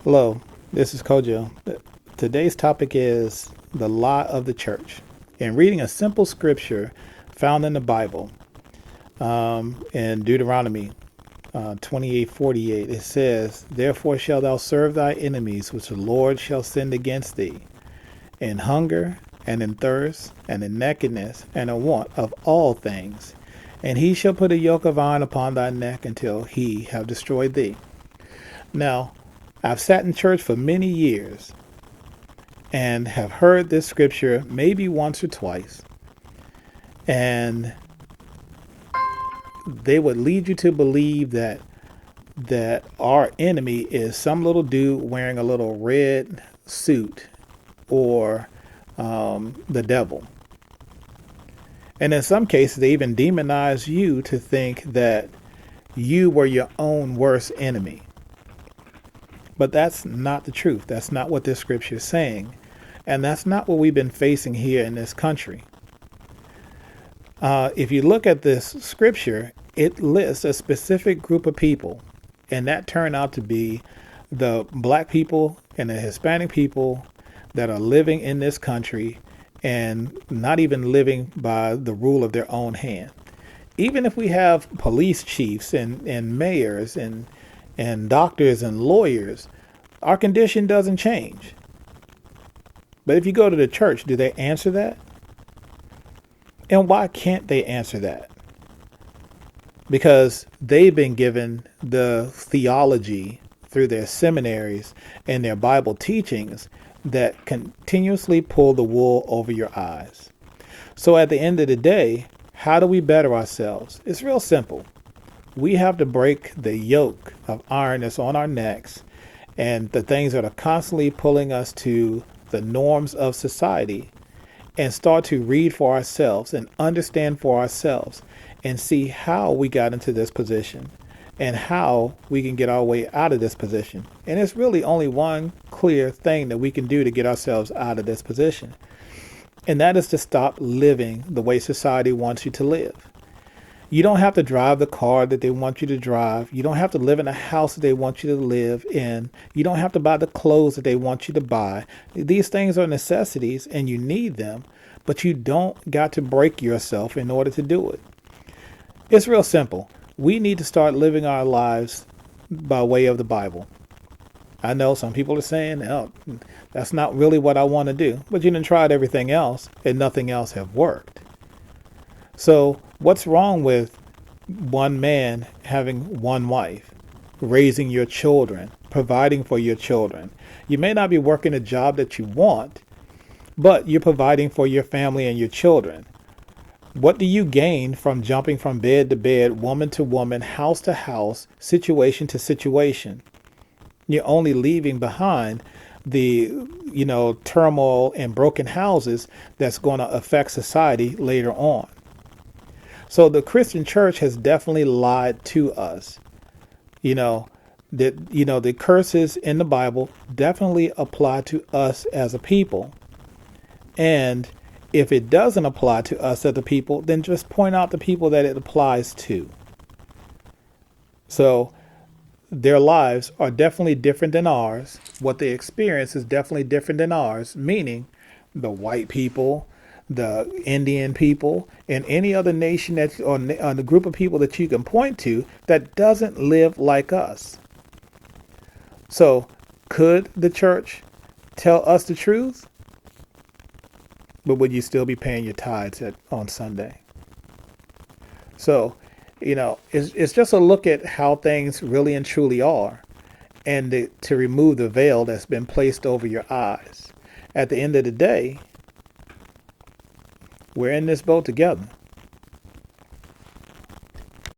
Hello, this is Kojo. Today's topic is the lie of the church. And reading a simple scripture found in the Bible, in Deuteronomy 28:48, it says, "Therefore shalt thou serve thy enemies, which the Lord shall send against thee, in hunger and in thirst and in nakedness and in want of all things. And he shall put a yoke of iron upon thy neck until he have destroyed thee." Now, I've sat in church for many years and have heard this scripture maybe once or twice, and they would lead you to believe that our enemy is some little dude wearing a little red suit or the devil. And in some cases, they even demonize you to think that you were your own worst enemy. But that's not the truth. That's not what this scripture is saying. And that's not what we've been facing here in this country. If you look at this scripture, it lists a specific group of people, and that turned out to be the black people and the Hispanic people that are living in this country and not even living by the rule of their own hand. Even if we have police chiefs and mayors and doctors and lawyers, our condition doesn't change. But if you go to the church, do they answer that? And why can't they answer that? Because they've been given the theology through their seminaries and their Bible teachings that continuously pull the wool over your eyes. So at the end of the day, how do we better ourselves? It's real simple. We have to break the yoke of iron that's on our necks and the things that are constantly pulling us to the norms of society, and start to read for ourselves and understand for ourselves and see how we got into this position and how we can get our way out of this position. And it's really only one clear thing that we can do to get ourselves out of this position. And that is to stop living the way society wants you to live. You don't have to drive the car that they want you to drive. You don't have to live in a house that they want you to live in. You don't have to buy the clothes that they want you to buy. These things are necessities and you need them, but you don't got to break yourself in order to do it. It's real simple. We need to start living our lives by way of the Bible. I know some people are saying, "Oh, that's not really what I want to do," but you done tried everything else and nothing else have worked. So what's wrong with one man having one wife, raising your children, providing for your children? You may not be working a job that you want, but you're providing for your family and your children. What do you gain from jumping from bed to bed, woman to woman, house to house, situation to situation? You're only leaving behind the, turmoil and broken houses that's going to affect society later on. So the Christian church has definitely lied to us. The curses in the Bible definitely apply to us as a people. And if it doesn't apply to us as a people, then just point out the people that it applies to. So their lives are definitely different than ours. What they experience is definitely different than ours, meaning the white people, the Indian people, and any other nation or the group of people that you can point to that doesn't live like us. So could the church tell us the truth? But would you still be paying your tithes on Sunday? So, it's just a look at how things really and truly are, and to remove the veil that's been placed over your eyes. At the end of the day, we're in this boat together.